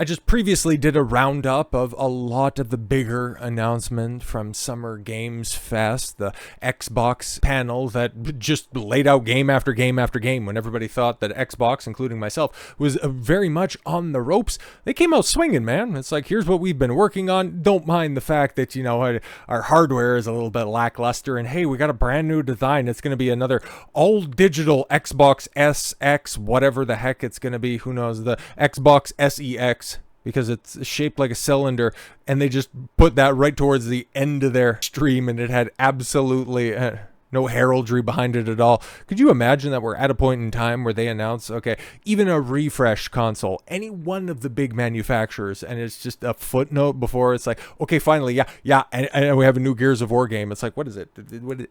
I just previously did a roundup of a lot of the bigger announcements from Summer Games Fest, the Xbox panel that just laid out game after game after game when everybody thought that Xbox, including myself, was very much on the ropes. They came out swinging, man. It's like, here's what we've been working on. Don't mind the fact that, you know, our hardware is a little bit lackluster, and hey, we got a brand new design. It's going to be another all-digital Xbox SX, whatever the heck it's going to be. Who knows? The Xbox SEX. Because it's shaped like a cylinder, and they just put that right towards the end of their stream, and it had absolutely no heraldry behind it at all. Could you imagine that we're at a point in time where they announce, okay, even a refresh console, any one of the big manufacturers, and it's just a footnote before it's like, okay, finally, yeah, and we have a new Gears of War game. It's like, what is it?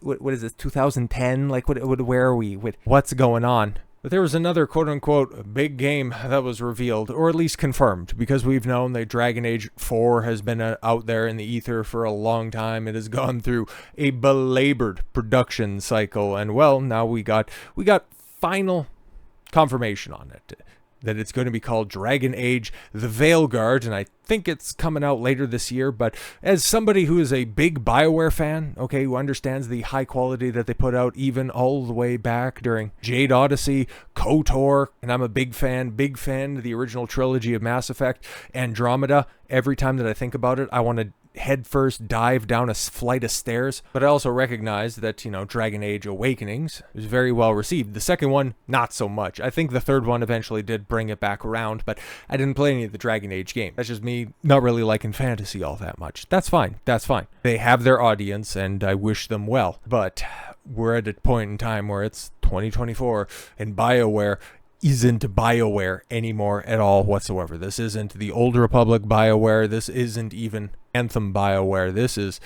What is this, 2010? Like, where are we? What's going on? But there was another quote-unquote big game that was revealed, or at least confirmed, because we've known that Dragon Age 4 has been out there in the ether for a long time. It has gone through a belabored production cycle, and well, now we got final confirmation on it, that it's going to be called Dragon Age the Veilguard, and I think it's coming out later this year. But as somebody who is a big Bioware fan, okay, who understands the high quality that they put out even all the way back during Jade Odyssey, KOTOR, and I'm a big fan of the original trilogy of Mass Effect, Andromeda. Every time that I think about it, I want to head first dive down a flight of stairs. But I also recognize that, you know, Dragon Age Awakenings was very well received. The second one, not so much. I think the third one eventually did bring it back around, but I didn't play any of the Dragon Age games. That's just me not really liking fantasy all that much. That's fine. They have their audience, and I wish them well. But we're at a point in time where it's 2024, and Bioware isn't Bioware anymore at all whatsoever. This isn't the Old Republic Bioware. This isn't even Anthem Bioware. This is,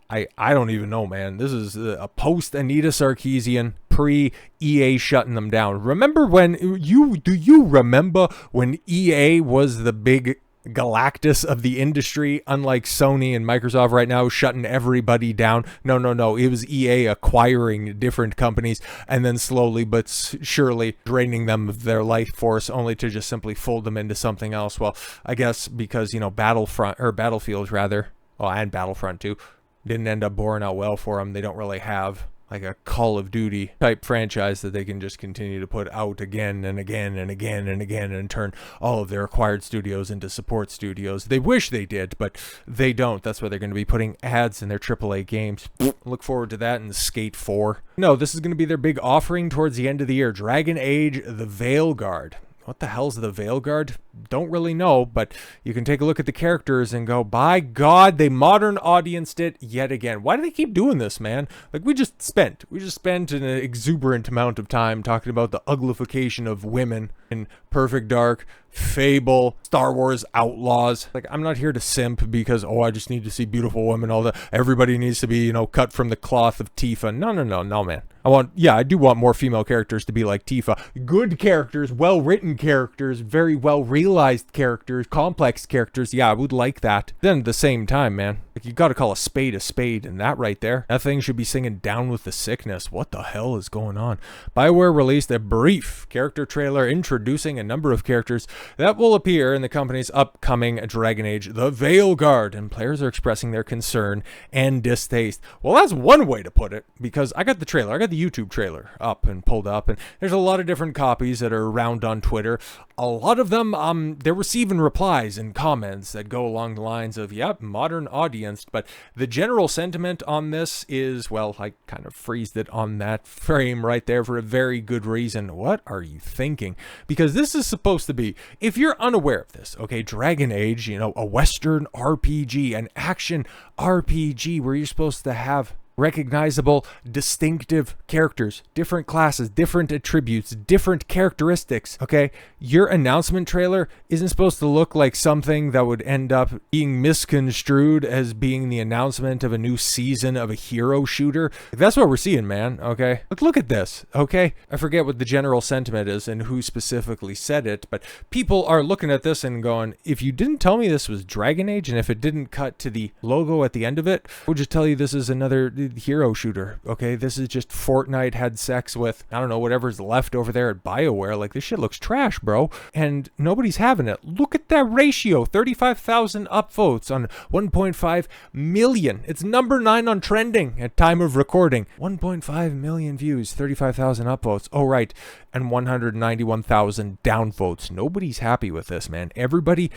I don't even know, man. This is a post-Anita Sarkeesian, pre-EA shutting them down. Remember when, do you remember when EA was the big Galactus of the industry, unlike Sony and Microsoft right now shutting everybody down? No. It was EA acquiring different companies and then slowly but surely draining them of their life force, only to just simply fold them into something else. Well, I guess because, you know, Battlefield rather, well, and Battlefront too, didn't end up boring out well for them. They don't really have like a Call of Duty type franchise that they can just continue to put out again and again and again and again and turn all of their acquired studios into support studios. They wish they did, but they don't. That's why they're going to be putting ads in their AAA games. Look forward to that in Skate 4. No, this is going to be their big offering towards the end of the year. Dragon Age the Veilguard. What the hell's the Veilguard? Don't really know, but you can take a look at the characters and go, by God, they modern audienced it yet again. Why do they keep doing this, man? Like, we just spent an exuberant amount of time talking about the uglification of women in Perfect Dark, Fable, Star Wars Outlaws. Like, I'm not here to simp because, oh, I just need to see beautiful women. Everybody needs to be, you know, cut from the cloth of Tifa. No, man. I do want more female characters to be like Tifa. Good characters, well-written characters, very well-realized characters, complex characters. Yeah, I would like that. Then at the same time, man, like, you gotta call a spade, and that right there, that thing should be singing Down with the Sickness. What the hell is going on? Bioware released a brief character trailer introducing a number of characters that will appear in the company's upcoming Dragon Age the Veilguard, and players are expressing their concern and distaste. Well, that's one way to put it, because I got the YouTube trailer up and pulled up, and there's a lot of different copies that are around on Twitter. A lot of them, they're receiving replies and comments that go along the lines of, yep, modern audience, but the general sentiment on this is, well, I kind of freezed it on that frame right there for a very good reason. What are you thinking? Because this is supposed to be, if you're unaware of this, okay, Dragon Age, you know, a Western RPG, an action RPG where you're supposed to have recognizable, distinctive characters, different classes, different attributes, different characteristics, okay? Your announcement trailer isn't supposed to look like something that would end up being misconstrued as being the announcement of a new season of a hero shooter. That's what we're seeing, man, okay? Look at this, okay? I forget what the general sentiment is and who specifically said it, but people are looking at this and going, if you didn't tell me this was Dragon Age, and if it didn't cut to the logo at the end of it, I would just tell you this is another hero shooter, okay? This is just Fortnite had sex with, I don't know, whatever's left over there at Bioware. Like, this shit looks trash, bro. And nobody's having it. Look at that ratio. 35,000 upvotes on 1.5 million. It's number 9 on trending at time of recording. 1.5 million views, 35,000 upvotes. Oh, right. And 191,000 downvotes. Nobody's happy with this, man. Everybody,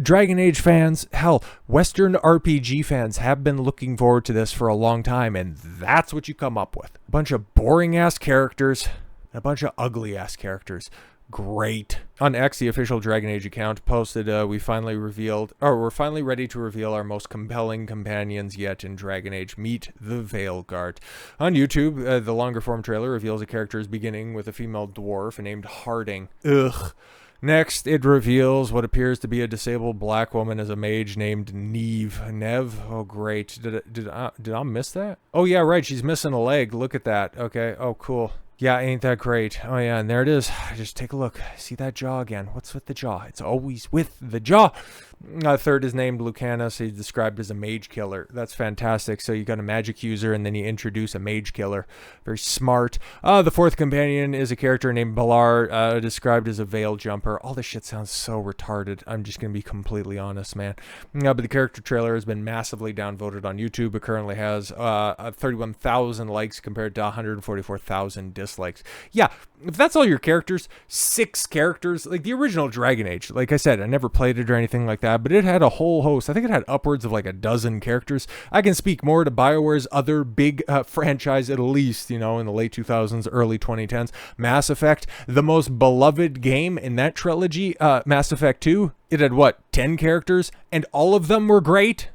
Dragon Age fans, hell, Western RPG fans have been looking forward to this for a long time, and that's what you come up with. A bunch of boring-ass characters, and a bunch of ugly-ass characters. Great. On X, the official Dragon Age account posted, we're finally ready to reveal our most compelling companions yet in Dragon Age. Meet the Veilguard. On YouTube, the longer form trailer reveals a character's beginning with a female dwarf named Harding. Ugh. Next, it reveals what appears to be a disabled black woman as a mage named Nev. Oh, great. Did I miss that? Oh, yeah, right. She's missing a leg. Look at that. Okay. Oh, cool. Yeah, ain't that great? Oh, yeah, and there it is. Just take a look. See that jaw again. What's with the jaw? It's always with the jaw. Third is named Lucanus. He's described as a mage killer. That's fantastic. So you got a magic user, and then you introduce a mage killer. Very smart. The fourth companion is a character named Balar, described as a veil jumper. All this shit sounds so retarded. I'm just going to be completely honest, man. But the character trailer has been massively downvoted on YouTube. It currently has 31,000 likes compared to 144,000 dislikes. Yeah, if that's all your characters, 6 characters, like the original Dragon Age. Like I said, I never played it or anything like that, but it had a whole host. I think it had upwards of like a dozen characters. I can speak more to BioWare's other big franchise, at least, in the late 2000s, early 2010s. Mass Effect, the most beloved game in that trilogy, Mass Effect 2, it had, 10 characters, and all of them were great?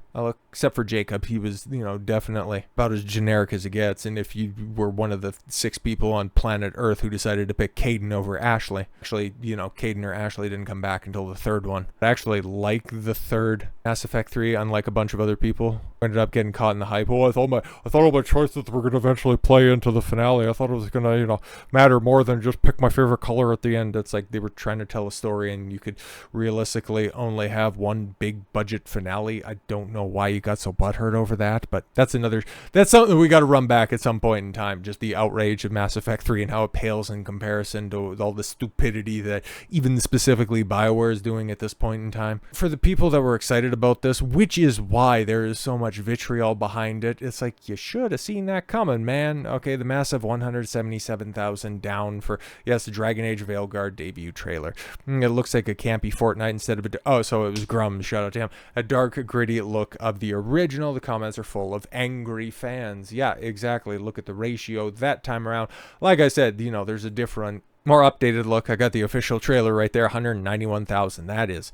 Except for Jacob, he was, definitely about as generic as it gets. And if you were one of the 6 people on planet Earth who decided to pick Caden over Ashley, actually, Caden or Ashley didn't come back until the third one. I actually like the third Mass Effect 3, unlike a bunch of other people who ended up getting caught in the hype. Oh, I thought all my choices were going to eventually play into the finale. I thought it was going to, matter more than just pick my favorite color at the end. It's like they were trying to tell a story, and you could realistically only have one big budget finale. I don't know why you got so butthurt over that, but that's something we got to run back at some point in time. Just the outrage of Mass Effect 3 and how it pales in comparison to all the stupidity that even specifically BioWare is doing at this point in time. For the people that were excited about this, which is why there is so much vitriol behind it, it's like, you should have seen that coming, man. Okay, the massive 177,000 down for, yes, the Dragon Age Veilguard debut trailer. It looks like a campy Fortnite instead of so it was Grum, shout out to him. A dark, gritty look of the original. The comments are full of angry fans. Yeah, exactly. Look at the ratio that time around. Like I said, there's a different, more updated look. I got the official trailer right there, 191,000. That is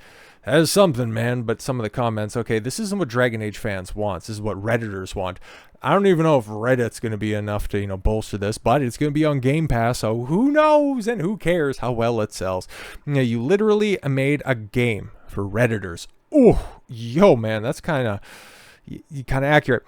something, man. But some of the comments, okay, this isn't what Dragon Age fans want. This is what Redditors want. I don't even know if Reddit's going to be enough to, bolster this, but it's going to be on Game Pass, so who knows and who cares how well it sells. You literally made a game for Redditors. Oh, yo, man, that's kind of accurate.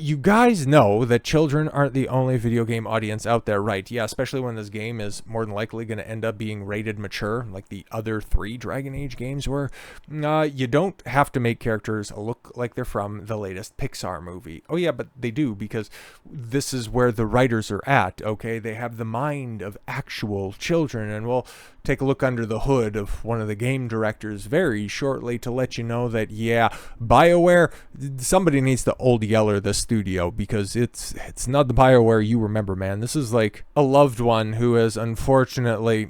You guys know that children aren't the only video game audience out there, right? Yeah, especially when this game is more than likely going to end up being rated mature, like the other 3 Dragon Age games were. You don't have to make characters look like they're from the latest Pixar movie. Oh yeah, but they do, because this is where the writers are at, okay? They have the mind of actual children, and we'll take a look under the hood of one of the game directors very shortly to let you know that, yeah, BioWare, somebody needs to old yeller the studio, because it's not the BioWare you remember, man. This is like a loved one who has unfortunately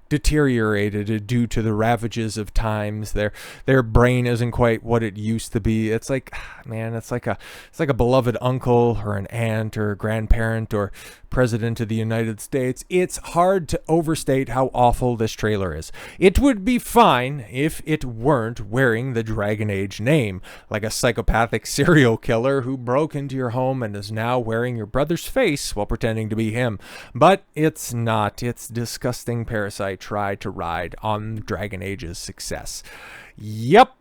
deteriorated due to the ravages of times. Their brain isn't quite what it used to be. It's like, man, it's like a beloved uncle or an aunt or a grandparent or president of the United States. It's hard to overstate how awful this trailer is. It would be fine if it weren't wearing the Dragon Age name, like a psychopathic serial killer who broke into your home and is now wearing your brother's face while pretending to be him. But it's not. It's disgusting parasite. try to ride on Dragon Age's success. Yep.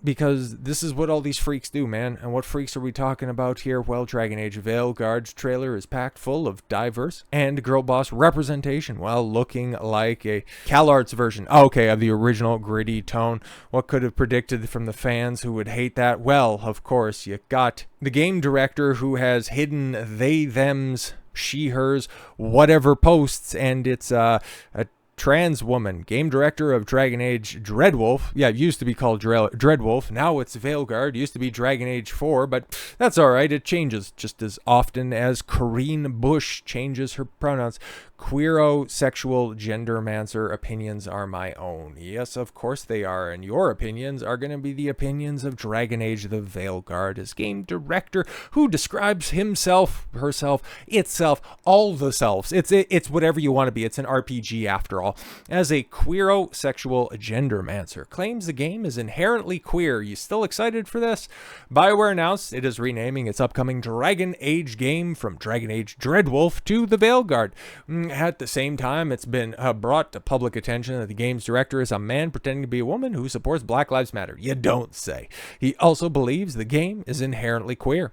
Because this is what all these freaks do, man. And what freaks are we talking about here? Well, Dragon Age Veilguard's trailer is packed full of diverse and girl boss representation while looking like a CalArts version, of the original gritty tone. What could have predicted from the fans who would hate that? Well, of course, you got the game director who has hidden they, thems, she, hers, whatever posts, and it's a trans woman, game director of Dragon Age Dreadwolf. Yeah, it used to be called Dreadwolf. Now it's Veilguard. It used to be Dragon Age 4, but that's all right. It changes just as often as Corinne Busche changes her pronouns. Queerosexual Gendermancer opinions are my own. Yes, of course they are. And your opinions are going to be the opinions of Dragon Age the Veilguard as game director who describes himself, herself, itself, all the selves. It's whatever you want to be. It's an RPG after all. As a queerosexual gendermancer, claims the game is inherently queer. You still excited for this? Bioware announced it is renaming its upcoming Dragon Age game from Dragon Age Dreadwolf to the Veilguard. At the same time, it's been brought to public attention that the game's director is a man pretending to be a woman who supports Black Lives Matter. You don't say. He also believes the game is inherently queer.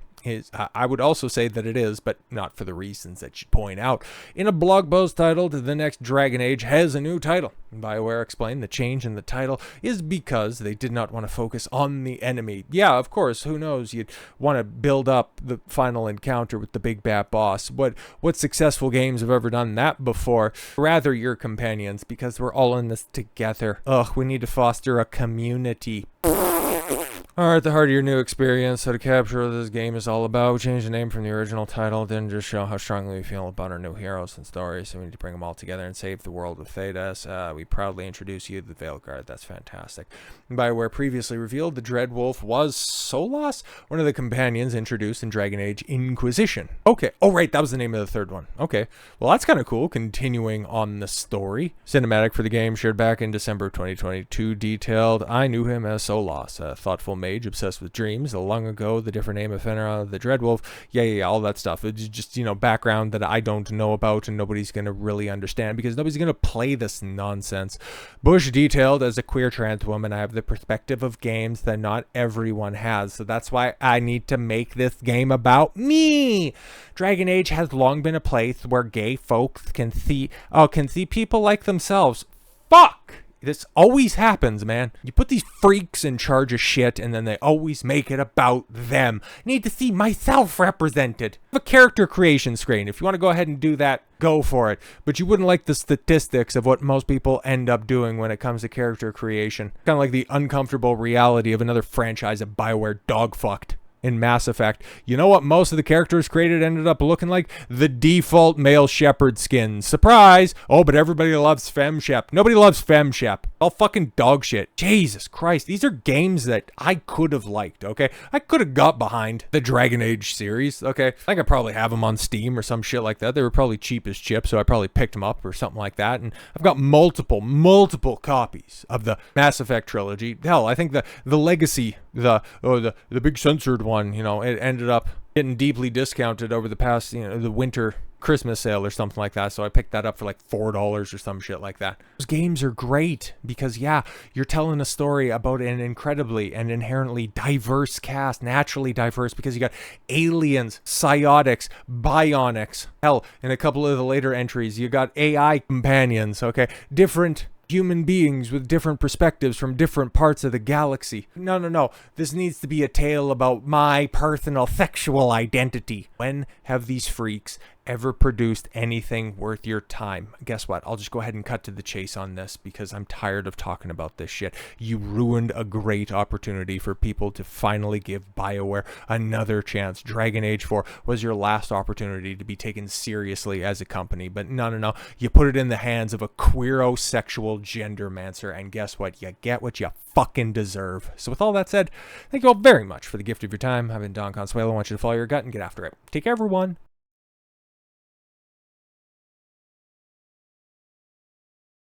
I would also say that it is, but not for the reasons that you point out. In a blog post titled, "The Next Dragon Age Has a New Title," Bioware explained the change in the title is because they did not want to focus on the enemy. Yeah, of course, who knows? You'd want to build up the final encounter with the big bad boss. What successful games have ever done that before? Rather your companions, because we're all in this together. We need to foster a community. At the heart of your new experience, so to capture what this game is all about, we changed the name from the original title, didn't just show how strongly we feel about our new heroes and stories, so we need to bring them all together and save the world with Thedas. We proudly introduce you to the Veilguard. That's fantastic. Bioware previously revealed the Dreadwolf was Solas, one of the companions introduced in Dragon Age Inquisition. Okay, right, that was the name of the third one. Okay, well that's kind of cool, continuing on the story. Cinematic for the game shared back in December 2022 detailed, "I knew him as Solas, a thoughtful mage obsessed with dreams. Long ago, the different name of Fenrir, the Dreadwolf." Yeah, all that stuff. It's just, background that I don't know about and nobody's going to really understand because nobody's going to play this nonsense. Bush detailed, "As a queer trans woman, I have the perspective of games that not everyone has. So that's why I need to make this game about me. Dragon Age has long been a place where gay folks can see people like themselves." Fuck! This always happens, man. You put these freaks in charge of shit and then they always make it about them. I need to see myself represented. I have a character creation screen. If you want to go ahead and do that, go for it. But you wouldn't like the statistics of what most people end up doing when it comes to character creation. Kind of like the uncomfortable reality of another franchise that Bioware dogfucked. In Mass Effect, you know what most of the characters created ended up looking like? The default male shepherd skins. Surprise! But everybody loves FemShep. Nobody loves FemShep. All fucking dog shit. Jesus Christ, these are games that I could have liked, okay? I could have got behind the Dragon Age series, okay? I could probably have them on Steam or some shit like that. They were probably cheap as chips, so I probably picked them up or something like that. And I've got multiple copies of the Mass Effect trilogy. Hell, I think the Legacy, the big censored one, it ended up getting deeply discounted over the past, the winter Christmas sale or something like that, so I picked that up for like $4 or some shit like that. Those games are great because, yeah, you're telling a story about an incredibly and inherently diverse cast, naturally diverse, because you got aliens, psiotics, bionics. Hell, in a couple of the later entries, you got AI companions, okay? Different human beings with different perspectives from different parts of the galaxy. No. This needs to be a tale about my personal sexual identity. When have these freaks ever produced anything worth your time? Guess what? I'll just go ahead and cut to the chase on this because I'm tired of talking about this shit. You ruined a great opportunity for people to finally give Bioware another chance. Dragon Age 4 was your last opportunity to be taken seriously as a company, but no. You put it in the hands of a queerosexual gendermancer, and guess what? You get what you fucking deserve. So with all that said, thank you all very much for the gift of your time. I've been Don Consuelo. I want you to follow your gut and get after it. Take care, everyone.